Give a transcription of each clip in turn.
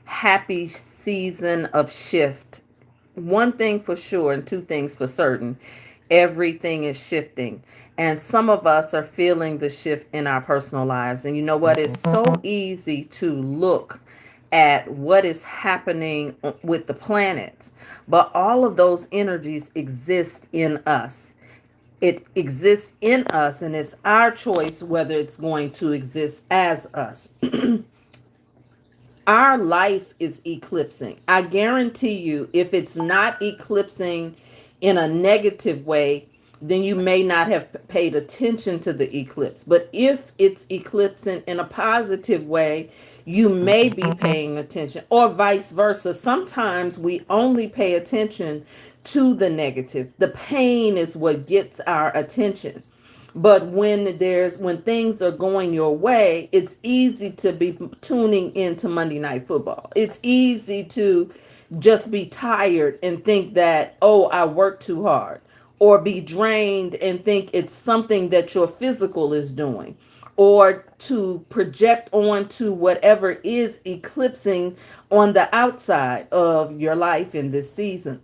Happy season of shift. One thing for sure, and two things for certain, everything is shifting. And some of us are feeling the shift in our personal lives. And you know what? It's so easy to look at what is happening with the planets, but all of those energies exist in us. It exists in us, and it's our choice whether it's going to exist as us. Our life is eclipsing. I guarantee you, if it's not eclipsing in a negative way, then you may not have paid attention to the eclipse. But if it's eclipsing in a positive way, you may be paying attention, or vice versa. Sometimes we only pay attention to the negative. The pain is what gets our attention. But when things are going your way, it's easy to be tuning into Monday Night Football. It's easy to just be tired and think that, oh, I worked too hard, or be drained and think it's something that your physical is doing, or to project onto whatever is eclipsing on the outside of your life in this season.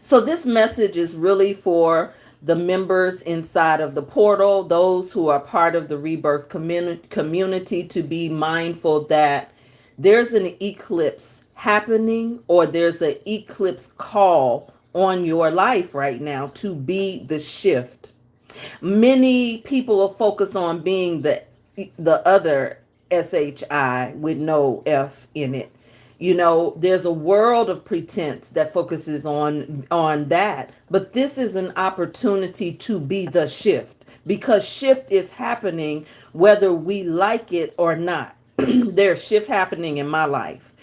So this message is really for the members inside of the portal, those who are part of the rebirth community, to be mindful that there's an eclipse happening, or there's an eclipse call on your life right now to be the shift. Many people are focused on being the other SHI with no F in it. You know, there's a world of pretense that focuses on that, but this is an opportunity to be the shift, because shift is happening whether we like it or not. There's shift happening in my life.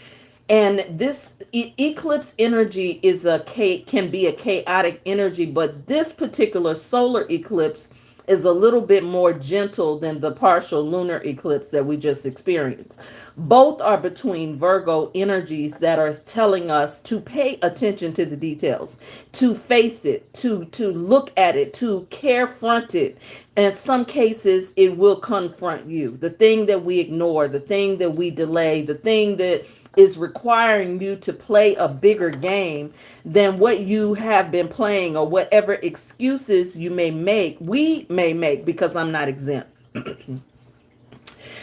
And this eclipse energy can be a chaotic energy, but this particular solar eclipse is a little bit more gentle than the partial lunar eclipse that we just experienced. Both are between Virgo energies that are telling us to pay attention to the details, to face it, to look at it, to carefront it. In some cases, it will confront you. The thing that we ignore, the thing that we delay, the thing that is requiring you to play a bigger game than what you have been playing, or whatever excuses we may make, because I'm not exempt.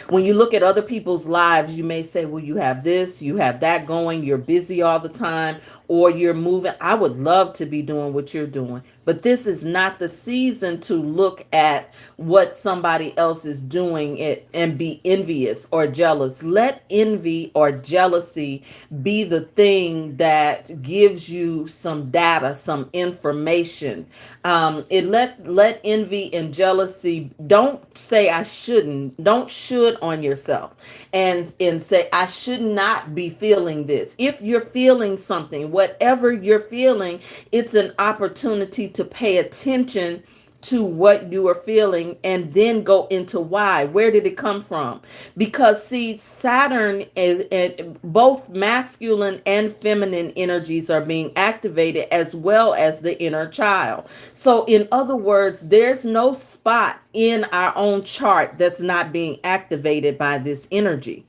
When you look at other people's lives, you may say, well, you have this, you have that going, you're busy all the time, or you're moving. I would love to be doing what you're doing, but this is not the season to look at what somebody else is doing it and be envious or jealous. Let envy or jealousy be the thing that gives you some data, some information. Let envy and jealousy, don't say I shouldn't, don't should on yourself, and say I should not be feeling this. If you're feeling something, whatever you're feeling, it's an opportunity to pay attention to what you are feeling, and then go into why. Where did it come from? Because see, Saturn is, and both masculine and feminine energies are being activated, as well as the inner child. So in other words, there's no spot in our own chart that's not being activated by this energy.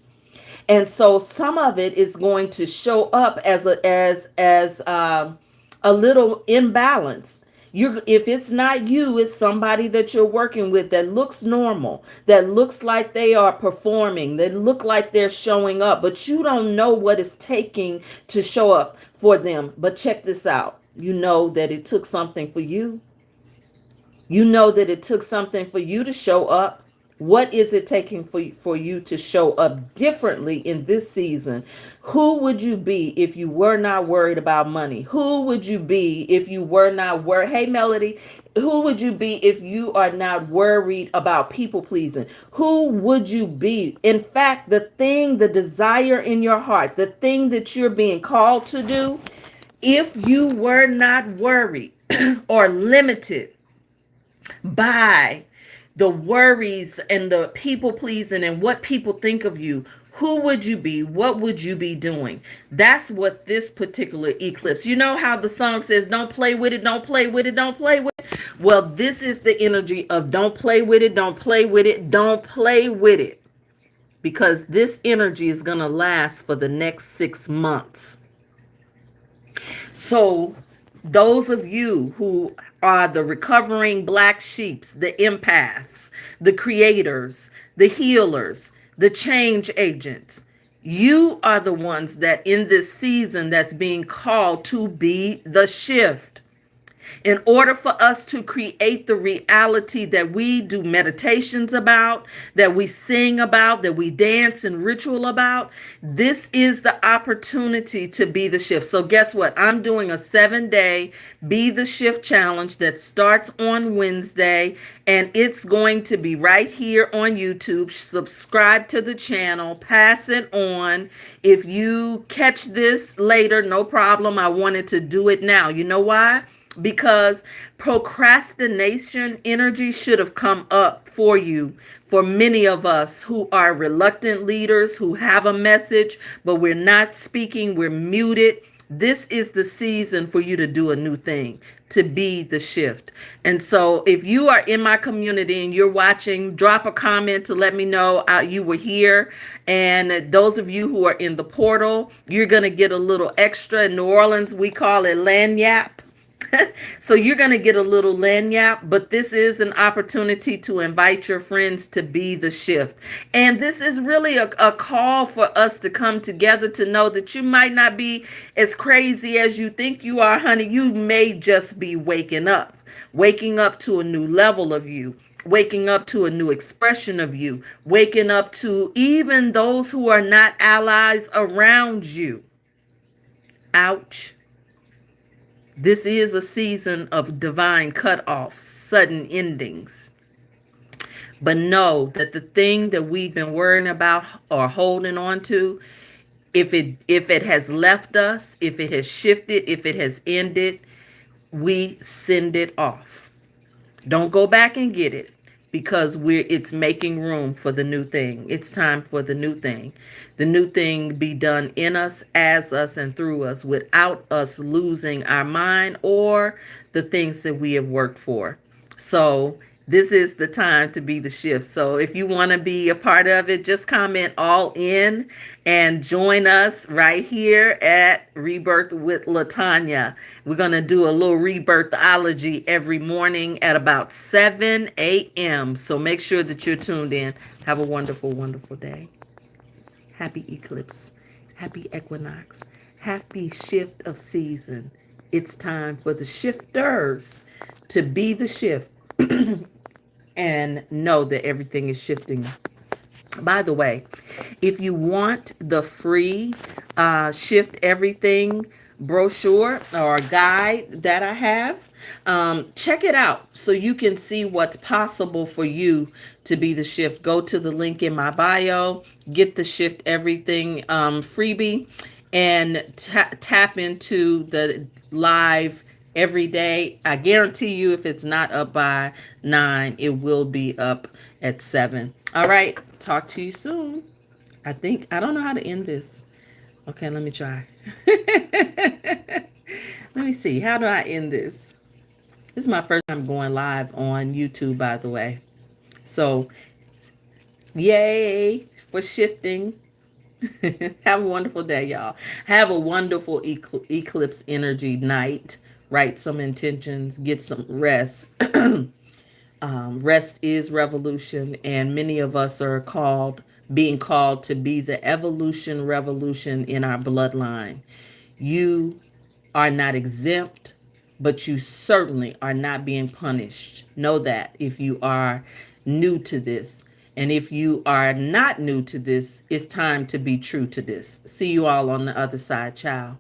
And so some of it is going to show up as a little imbalance. If it's not you, it's somebody that you're working with that looks normal, that looks like they are performing, that look like they're showing up, but you don't know what it's taking to show up for them. But check this out. You know that it took something for you. You know that it took something for you to show up. What is it taking for you to show up differently in this season? Who would you be if you were not worried about money? Who would you be if you were not worried? Hey, Melody, who would you be if you are not worried about people pleasing? Who would you be? In fact, the desire in your heart, the thing that you're being called to do, if you were not worried or limited by the worries and the people pleasing and what people think of you, who would you be? What would you be doing? That's what this particular eclipse. You know how the song says, don't play with it, don't play with it, don't play with it. Well, this is the energy of don't play with it, don't play with it, don't play with it. because this energy is going to last for the next 6 months. So, those of you who are the recovering black sheeps, the empaths, the creators, the healers, the change agents, you are the ones that in this season that's being called to be the shift. In order for us to create the reality that we do meditations about, that we sing about, that we dance and ritual about, this is the opportunity to be the shift. So guess what? I'm doing a 7-day Be the Shift challenge that starts on Wednesday, and it's going to be right here on YouTube. Subscribe to the channel, pass it on. If you catch this later, no problem. I wanted to do it now. You know why? Because procrastination energy should have come up for you, for many of us who are reluctant leaders, who have a message but we're not speaking, we're muted. This is the season for you to do a new thing, to be the shift. And so if you are in my community and you're watching, drop a comment to let me know you were here. And those of you who are in the portal, you're going to get a little extra. In New Orleans, we call it lanyap. So you're going to get a little lanyap, but this is an opportunity to invite your friends to be the shift. And this is really a call for us to come together, to know that you might not be as crazy as you think you are, honey. You may just be waking up to a new level of you, waking up to a new expression of you, waking up to even those who are not allies around you. Ouch. This is a season of divine cutoffs, sudden endings. But know that the thing that we've been worrying about or holding on to, if it has left us, if it has shifted, if it has ended, we send it off. Don't go back and get it, because it's making room for the new thing. It's time for the new thing. The new thing be done in us, as us, and through us, without us losing our mind or the things that we have worked for. So this is the time to be the shift. So if you want to be a part of it, just comment all in and join us right here at Rebirth with Latanya. We're going to do a little rebirthology every morning at about 7 a.m. So make sure that you're tuned in. Have a wonderful, wonderful day. Happy eclipse. Happy equinox. Happy shift of season. It's time for the shifters to be the shift and know that everything is shifting. By the way, if you want the free Shift Everything brochure or guide that I have, check it out so you can see what's possible for you to be the shift. Go to the link in my bio, get the Shift Everything freebie, and tap into the live every day. I guarantee you, if it's not up by 9, it will be up at 7. All right. Talk to you soon. I don't know how to end this. Okay, let me try. Let me see. How do I end this? This is my first time going live on YouTube, by the way. So, yay for shifting. Have a wonderful day, y'all. Have a wonderful eclipse energy night. Write some intentions. Get some rest. Rest is revolution, and many of us are being called to be the evolution revolution in our bloodline. You are not exempt, but you certainly are not being punished. Know that if you are new to this. And if you are not new to this, it's time to be true to this. See you all on the other side. Ciao.